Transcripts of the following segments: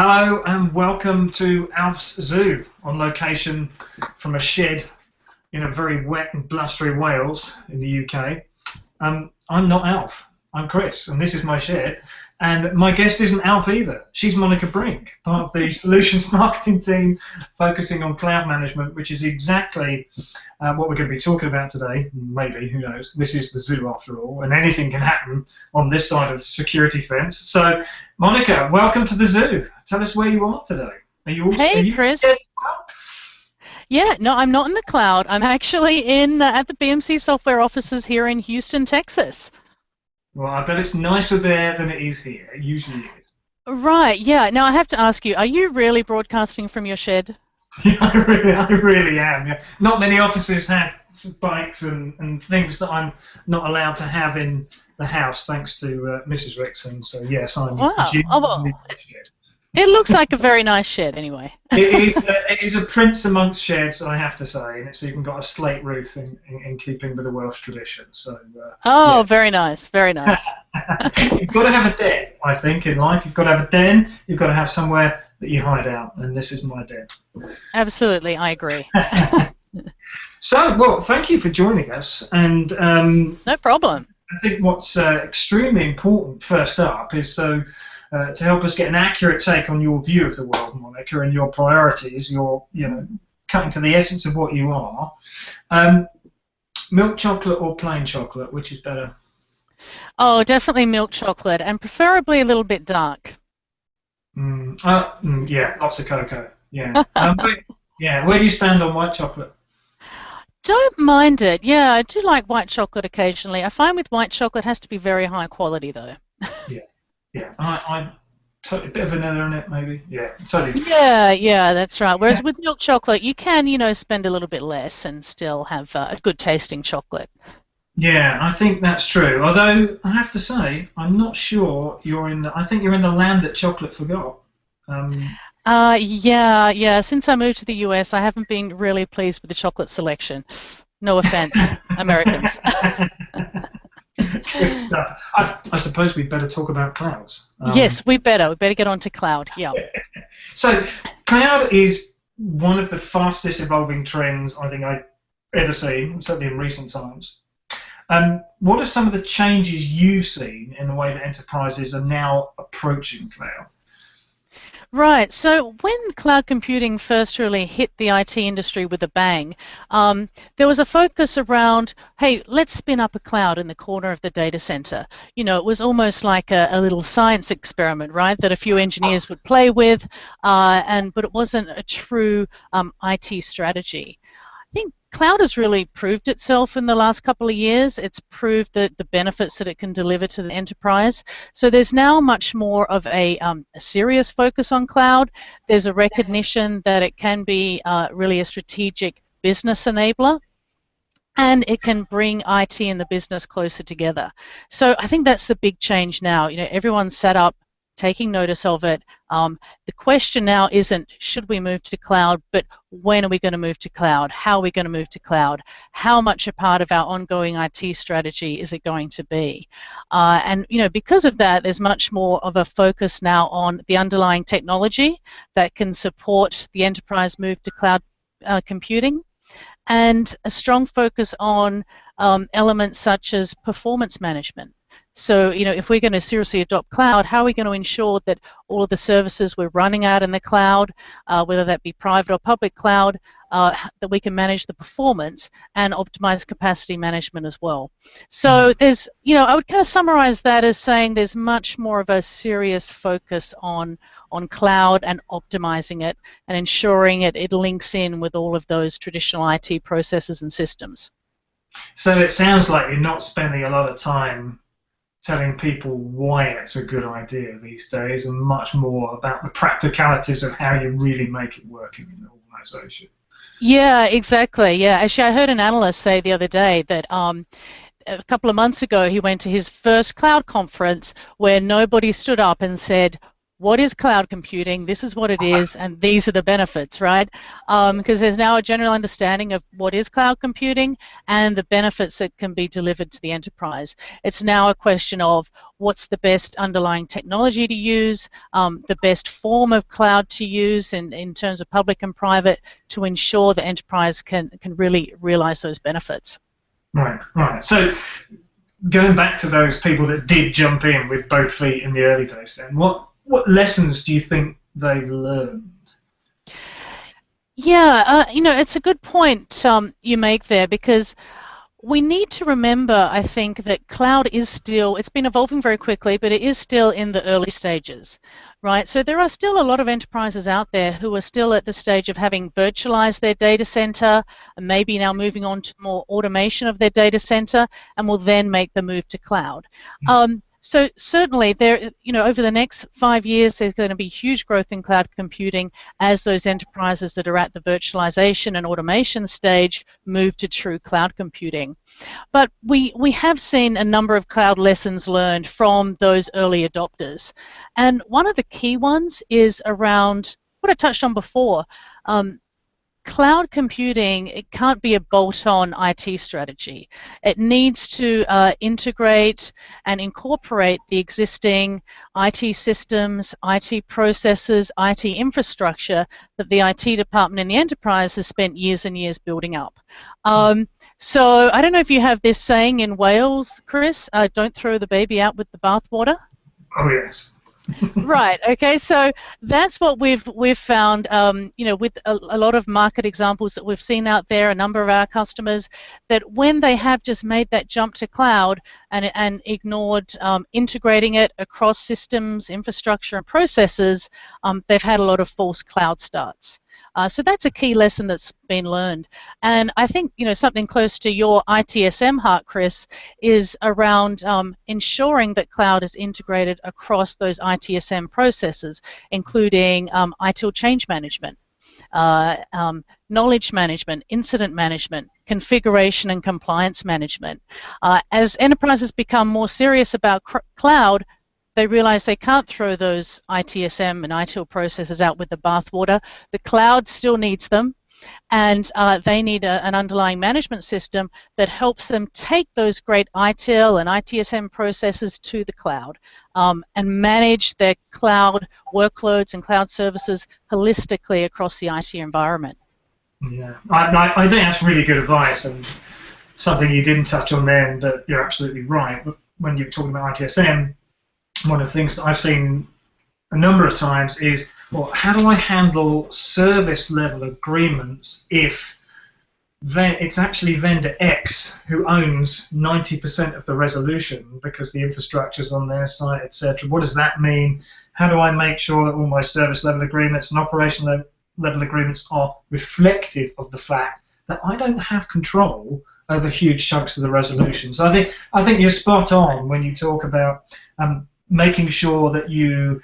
Hello and welcome to Alf's Zoo on location from a shed in a very wet and blustery Wales in the UK. I'm not Alf, I'm Chris, and this is my shed. And my guest isn't Alf either. She's Monica Brink, part of the solutions marketing team focusing on cloud management, which is exactly what we're going to be talking about today. Maybe, who knows? This is the zoo after all, and anything can happen on this side of the security fence. So, Monica, welcome to the zoo. Tell us where you are today. Hey, Chris. Yeah, no, I'm not in the cloud. I'm actually at the BMC software offices here in Houston, Texas. Well, I bet it's nicer there than it is here. It usually is. Right, yeah. Now I have to ask you, are you really broadcasting from your shed? Yeah, I really am. Yeah. Not many offices have bikes and things that I'm not allowed to have in the house, thanks to Mrs. Rixon. So yes, I'm. Wow. Oh, well, it looks like a very nice shed, anyway. It is a prince amongst sheds, I have to say, and it's even got a slate roof in keeping with the Welsh tradition. So. Oh, yeah. Very nice, very nice. You've got to have a den, I think, in life. You've got to have a den. You've got to have somewhere that you hide out, and this is my den. Absolutely, I agree. So, well, thank you for joining us, and no problem. I think what's extremely important first up is to help us get an accurate take on your view of the world, Monica, and your priorities. Your, cutting to the essence of what you are. Milk chocolate or plain chocolate, which is better? Oh, definitely milk chocolate, and preferably a little bit dark. Yeah, lots of cocoa. Yeah. Where do you stand on white chocolate? Don't mind it. Yeah, I do like white chocolate occasionally. I find with white chocolate it has to be very high quality, though. Yeah. I'm totally a bit of vanilla in it, maybe. Yeah, totally. Yeah, that's right. Whereas with milk chocolate, you can, spend a little bit less and still have a good tasting chocolate. Yeah, I think that's true. Although I have to say, I'm not sure I think you're in the land that chocolate forgot. Yeah. Since I moved to the US, I haven't been really pleased with the chocolate selection. No offense, Americans. Good stuff. I suppose we'd better talk about clouds. Yes, we better get on to cloud. Yeah. So, cloud is one of the fastest evolving trends I think I've ever seen, certainly in recent times. What are some of the changes you've seen in the way that enterprises are now approaching cloud? Right, so when cloud computing first really hit the IT industry with a bang, there was a focus around, hey, let's spin up a cloud in the corner of the data center. It was almost like a little science experiment, right, that a few engineers would play with, but it wasn't a true IT strategy. I think cloud has really proved itself in the last couple of years. It's proved the benefits that it can deliver to the enterprise. So there's now much more of a serious focus on cloud. There's a recognition that it can be really a strategic business enabler, and it can bring IT and the business closer together. So I think that's the big change now. Everyone's set up, taking notice of it. The question now isn't should we move to cloud, but when are we going to move to cloud? How are we going to move to cloud? How much a part of our ongoing IT strategy is it going to be? And because of that, there's much more of a focus now on the underlying technology that can support the enterprise move to cloud computing, and a strong focus on elements such as performance management. So, if we're going to seriously adopt cloud, how are we going to ensure that all of the services we're running out in the cloud, whether that be private or public cloud, that we can manage the performance and optimize capacity management as well. So there's, I would kind of summarize that as saying there's much more of a serious focus on cloud and optimizing it and ensuring it links in with all of those traditional IT processes and systems. So it sounds like you're not spending a lot of time telling people why it's a good idea these days, and much more about the practicalities of how you really make it work in an organization. Yeah, exactly. Yeah, actually, I heard an analyst say the other day that a couple of months ago he went to his first cloud conference where nobody stood up and said, what is cloud computing? This is what it is, and these are the benefits, right? Because there's now a general understanding of what is cloud computing and the benefits that can be delivered to the enterprise. It's now a question of what's the best underlying technology to use, the best form of cloud to use in terms of public and private to ensure the enterprise can really realize those benefits. Right, right. So going back to those people that did jump in with both feet in the early days, then what lessons do you think they learned? Yeah, it's a good point you make there, because we need to remember, I think, that cloud is still, it's been evolving very quickly, but it is still in the early stages, right? So there are still a lot of enterprises out there who are still at the stage of having virtualized their data center and maybe now moving on to more automation of their data center and will then make the move to cloud. So certainly, there, over the next 5 years, there's going to be huge growth in cloud computing as those enterprises that are at the virtualization and automation stage move to true cloud computing. But we have seen a number of cloud lessons learned from those early adopters, and one of the key ones is around what I touched on before. Cloud computing, it can't be a bolt-on IT strategy. It needs to integrate and incorporate the existing IT systems, IT processes, IT infrastructure that the IT department in the enterprise has spent years and years building up. So I don't know if you have this saying in Wales, Chris, don't throw the baby out with the bathwater. Oh, yes. Right. Okay. So that's what we've found. With a lot of market examples that we've seen out there, a number of our customers, that when they have just made that jump to cloud and ignored integrating it across systems, infrastructure, and processes, they've had a lot of false cloud starts. So that's a key lesson that's been learned. And I think, something close to your ITSM heart, Chris, is around ensuring that cloud is integrated across those ITSM processes, including ITIL change management, knowledge management, incident management, configuration and compliance management. As enterprises become more serious about cloud, they realize they can't throw those ITSM and ITIL processes out with the bathwater. The cloud still needs them, and they need an underlying management system that helps them take those great ITIL and ITSM processes to the cloud and manage their cloud workloads and cloud services holistically across the IT environment. Yeah, I think that's really good advice, and something you didn't touch on then, but you're absolutely right. When you're talking about ITSM, one of the things that I've seen a number of times is, well, how do I handle service level agreements if it's actually vendor X who owns 90% of the resolution because the infrastructure's on their site, etc. What does that mean? How do I make sure that all my service level agreements and operational level agreements are reflective of the fact that I don't have control over huge chunks of the resolution? So I think you're spot on when you talk about making sure that you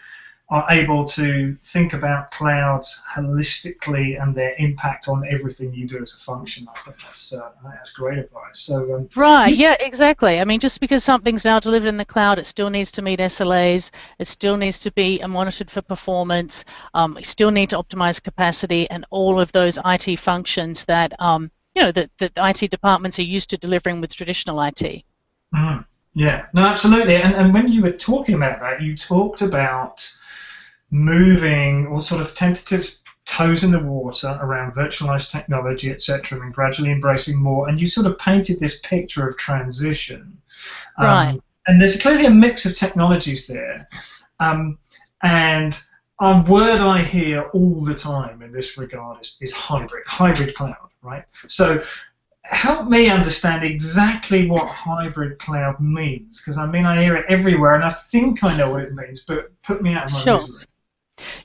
are able to think about clouds holistically and their impact on everything you do as a function. I think that's great advice. So right, yeah, exactly. I mean, just because something's now delivered in the cloud, it still needs to meet SLAs. It still needs to be monitored for performance. We still need to optimize capacity and all of those IT functions that that IT departments are used to delivering with traditional IT. Yeah, no, absolutely. And when you were talking about that, you talked about moving or sort of tentative toes in the water around virtualized technology, etc., and gradually embracing more. And you sort of painted this picture of transition. Right. And there's clearly a mix of technologies there. And a word I hear all the time in this regard is hybrid cloud, right? So help me understand exactly what hybrid cloud means, because I mean I hear it everywhere and I think I know what it means, but put me out of my misery.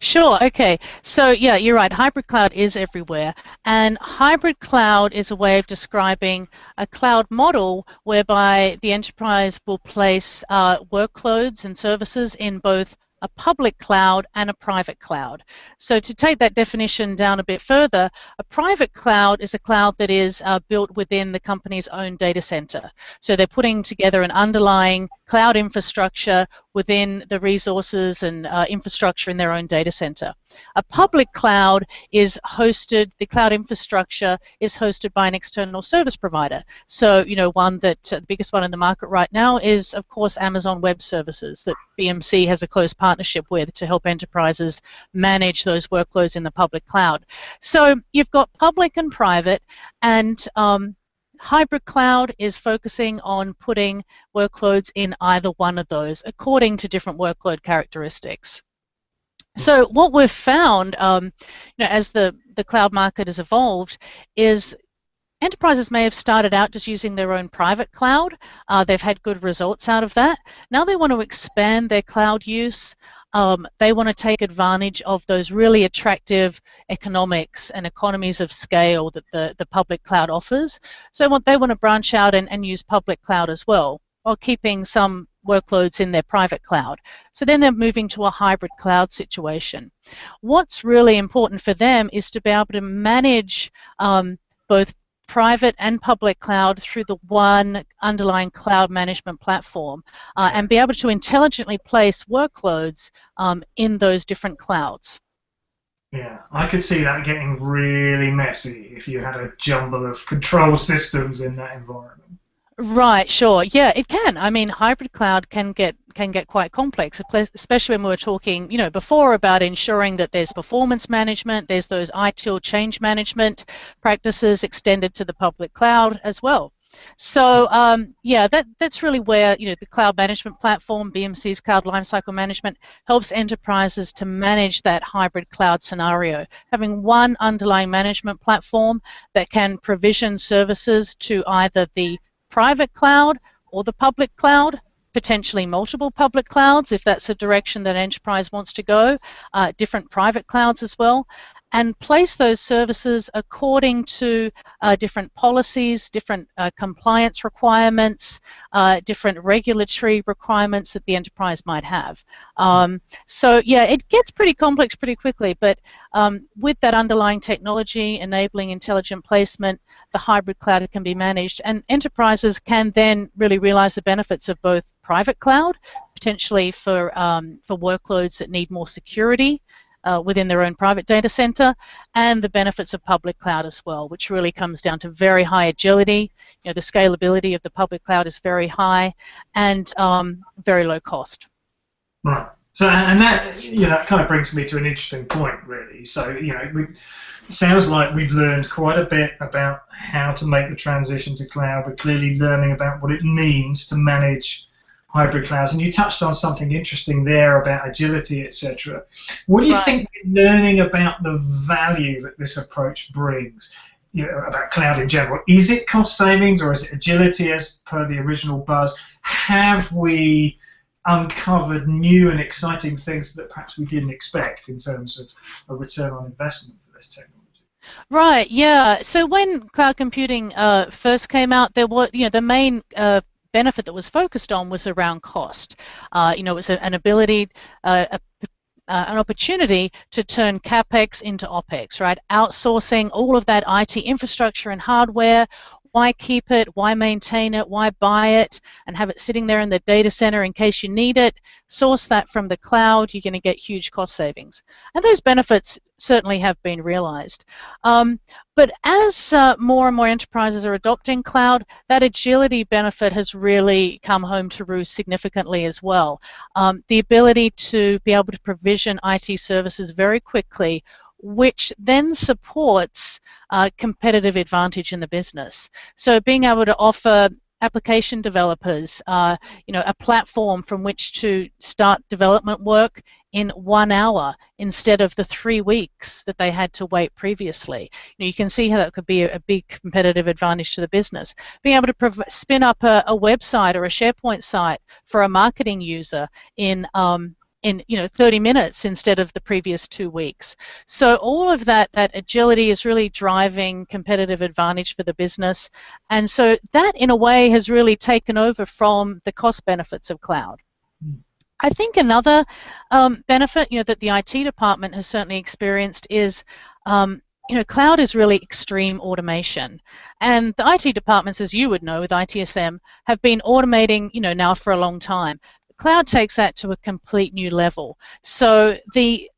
Sure, okay. So yeah, you're right, hybrid cloud is everywhere, and hybrid cloud is a way of describing a cloud model whereby the enterprise will place workloads and services in both a public cloud and a private cloud. So to take that definition down a bit further, a private cloud is a cloud that is built within the company's own data center. So they're putting together an underlying cloud infrastructure within the resources and infrastructure in their own data center. A public cloud is hosted, the cloud infrastructure is hosted by an external service provider. So, one that, the biggest one in the market right now is, of course, Amazon Web Services that BMC has a close partnership with to help enterprises manage those workloads in the public cloud. So you've got public and private, and hybrid cloud is focusing on putting workloads in either one of those according to different workload characteristics. So what we've found, as the cloud market has evolved, is enterprises may have started out just using their own private cloud. They've had good results out of that. Now they want to expand their cloud use. They want to take advantage of those really attractive economics and economies of scale that the public cloud offers. So they want to branch out and use public cloud as well, while keeping some workloads in their private cloud. So then they're moving to a hybrid cloud situation. What's really important for them is to be able to manage both private and public cloud through the one underlying cloud management platform, and be able to intelligently place workloads in those different clouds. Yeah, I could see that getting really messy if you had a jumble of control systems in that environment. Right, sure. Yeah, it can. I mean, hybrid cloud can get quite complex, especially when we were talking, before about ensuring that there's performance management, there's those ITIL change management practices extended to the public cloud as well. So, yeah, that's really where, the cloud management platform, BMC's Cloud Lifecycle Management, helps enterprises to manage that hybrid cloud scenario. Having one underlying management platform that can provision services to either the private cloud or the public cloud, potentially multiple public clouds if that's a direction that enterprise wants to go, different private clouds as well, and place those services according to different policies, different compliance requirements, different regulatory requirements that the enterprise might have. So yeah, it gets pretty complex pretty quickly, but with that underlying technology enabling intelligent placement, the hybrid cloud can be managed, and enterprises can then really realize the benefits of both private cloud, potentially for workloads that need more security within their own private data center, and the benefits of public cloud as well, which really comes down to very high agility. The scalability of the public cloud is very high, and very low cost. Right. So, and that that kind of brings me to an interesting point, really. So, it sounds like we've learned quite a bit about how to make the transition to cloud. We're clearly learning about what it means to manage hybrid clouds, and you touched on something interesting there about agility, etc. What do you think we're learning about the value that this approach brings? About cloud in general. Is it cost savings, or is it agility as per the original buzz? Have we uncovered new and exciting things that perhaps we didn't expect in terms of a return on investment for this technology? Right, yeah. So when cloud computing first came out, there were, the main benefit that was focused on was around cost. It was an ability, an opportunity to turn CapEx into OpEx, right? Outsourcing all of that IT infrastructure and hardware. Why keep it? Why maintain it? Why buy it and have it sitting there in the data center in case you need it? Source that from the cloud, you're going to get huge cost savings. And those benefits certainly have been realized. But as more and more enterprises are adopting cloud, that agility benefit has really come home to roost significantly as well. The ability to be able to provision IT services very quickly, which then supports competitive advantage in the business. So being able to offer application developers, a platform from which to start development work in 1 hour instead of the 3 weeks that they had to wait previously. You can see how that could be a big competitive advantage to the business. Being able to spin up a website or a SharePoint site for a marketing user in 30 minutes instead of the previous 2 weeks. So all of that agility is really driving competitive advantage for the business. And so that, in a way, has really taken over from the cost benefits of cloud. I think another benefit, that the IT department has certainly experienced is, cloud is really extreme automation. And the IT departments, as you would know with ITSM, have been automating, now for a long time. cloud takes that to a complete new level. So the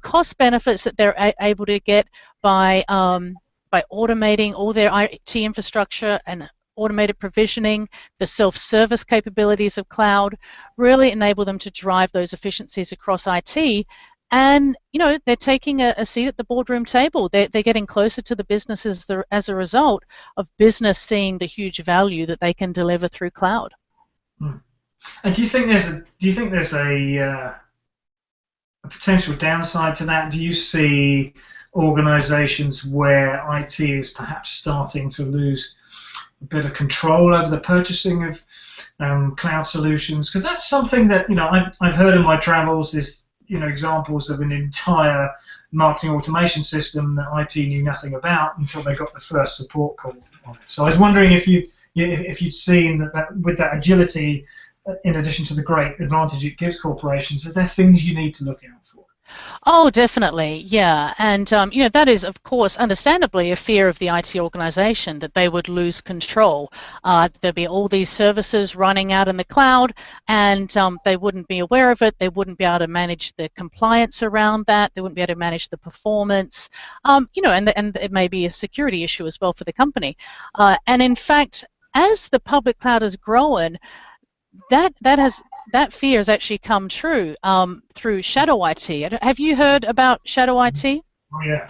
cost benefits that they're able to get by automating all their IT infrastructure and automated provisioning, the self-service capabilities of cloud really enable them to drive those efficiencies across IT. And they're taking a seat at the boardroom table. They're getting closer to the businesses as a result of business seeing the huge value that they can deliver through cloud. And do you think there's a potential downside to that? Do you see organisations where IT is perhaps starting to lose a bit of control over the purchasing of cloud solutions? Because that's something that I've heard in my travels is examples of an entire marketing automation system that IT knew nothing about until they got the first support call on it. So I was wondering if you'd seen that with that agility, in addition to the great advantage it gives corporations, are there things you need to look out for? Oh, definitely, yeah. And, that is, of course, understandably a fear of the IT organization, that they would lose control. There'd be all these services running out in the cloud, and they wouldn't be aware of it. They wouldn't be able to manage the compliance around that. They wouldn't be able to manage the performance, and it may be a security issue as well for the company. And, in fact, as the public cloud has grown, that fear has actually come true through shadow IT. Have you heard about shadow IT? Oh, yeah.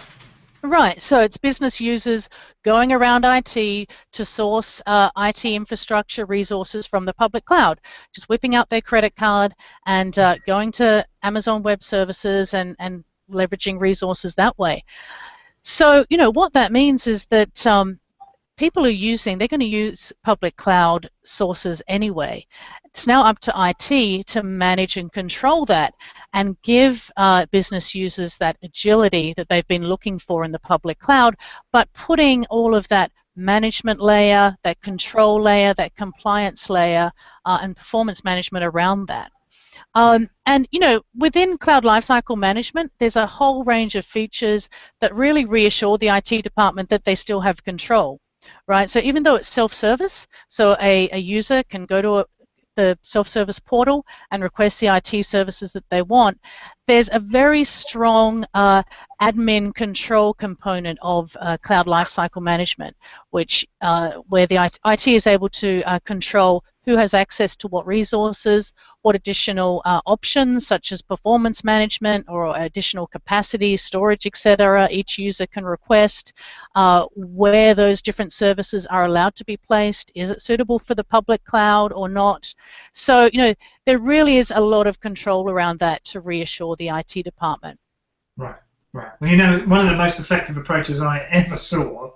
Right, so it's business users going around IT to source IT infrastructure resources from the public cloud, just whipping out their credit card and going to Amazon Web Services and leveraging resources that way. So, what that means is that people they're going to use public cloud sources anyway. It's now up to IT to manage and control that and give business users that agility that they've been looking for in the public cloud, but putting all of that management layer, that control layer, that compliance layer, and performance management around that. And within Cloud Lifecycle Management, there's a whole range of features that really reassure the IT department that they still have control. Right, so even though it's self-service, so a user can go to the self-service portal and request the IT services that they want, there's a very strong admin control component of Cloud Lifecycle Management, which where the IT is able to control who has access to what resources, what additional options such as performance management or additional capacity, storage, etc. each user can request, where those different services are allowed to be placed, is it suitable for the public cloud or not. So, there really is a lot of control around that to reassure the IT department. Right. Well, one of the most effective approaches I ever saw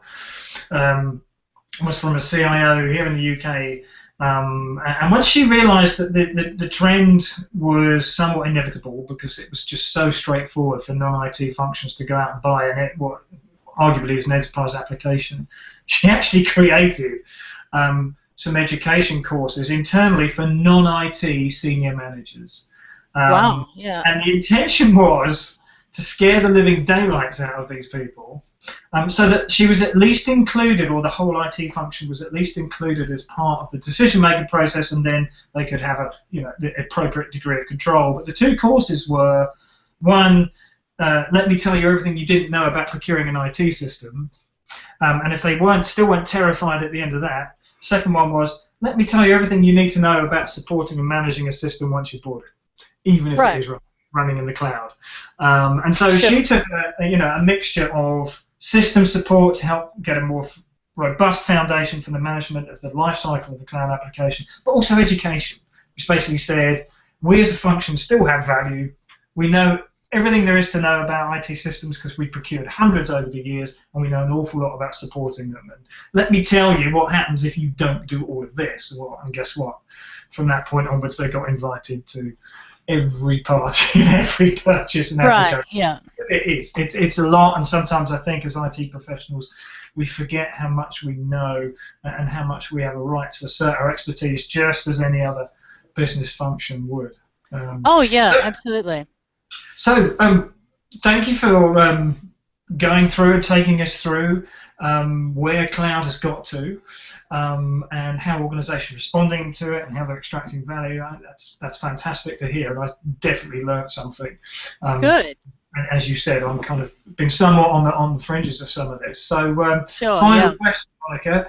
was from a CIO here in the UK. And once she realised that the trend was somewhat inevitable because it was just so straightforward for non-IT functions to go out and buy what arguably is an enterprise application, she actually created some education courses internally for non-IT senior managers. Wow, yeah. And the intention was to scare the living daylights out of these people, so that she was at least included, or the whole IT function was at least included as part of the decision-making process, and then they could have the appropriate degree of control. But the two courses were, one, let me tell you everything you didn't know about procuring an IT system, and if they still weren't terrified at the end of that, second one was, let me tell you everything you need to know about supporting and managing a system once you bought it, even if it is running in the cloud. And so she took a mixture of system support to help get a more robust foundation for the management of the life cycle of the cloud application, but also education, which basically said, we as a function still have value. We know everything there is to know about IT systems because we procured hundreds over the years, and we know an awful lot about supporting them. And let me tell you what happens if you don't do all of this. Well, and guess what? From that point onwards, they got invited to every party and every purchase and right, yeah. It's a lot, and sometimes I think as IT professionals we forget how much we know and how much we have a right to assert our expertise just as any other business function would. Oh yeah, absolutely. So thank you for going through and taking us through where cloud has got to, and how organisations are responding to it and how they're extracting value. That's fantastic to hear, and I definitely learned something. Good. And as you said, I'm kind of been somewhat on the fringes of some of this. So, Sure. final Yeah. question, Monica.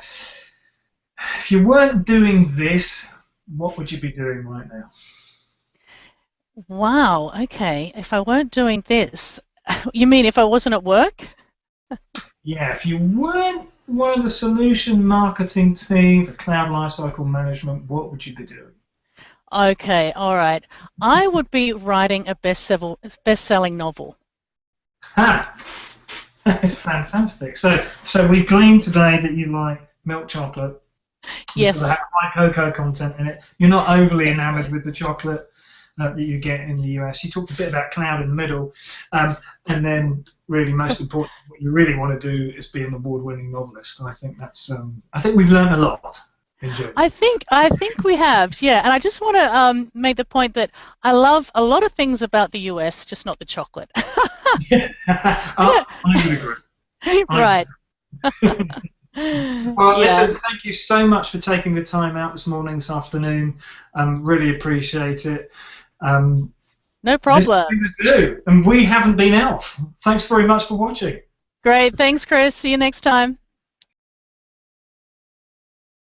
If you weren't doing this, what would you be doing right now? Wow. Okay. If I weren't doing this, you mean if I wasn't at work? Yeah, if you weren't one of the solution marketing team for cloud lifecycle management, what would you be doing? Okay. All right. I would be writing a best-selling novel. Ha! That's fantastic. So we gleaned today that you like milk chocolate. It's got to have Yes. high cocoa content in it. You're not overly enamoured with the chocolate that you get in the US. You talked a bit about cloud in the middle, and then really most important, what you really want to do is be an award-winning novelist. And I think that's I think we've learned a lot in general. I think we have, yeah. And I just want to make the point that I love a lot of things about the US, just not the chocolate. I would agree. Right. Well, Yeah. listen, thank you so much for taking the time out this morning, this afternoon. Really appreciate it. No This problem. is Zoo, and we haven't been Alf. Thanks very much for watching. Great. Thanks, Chris. See you next time.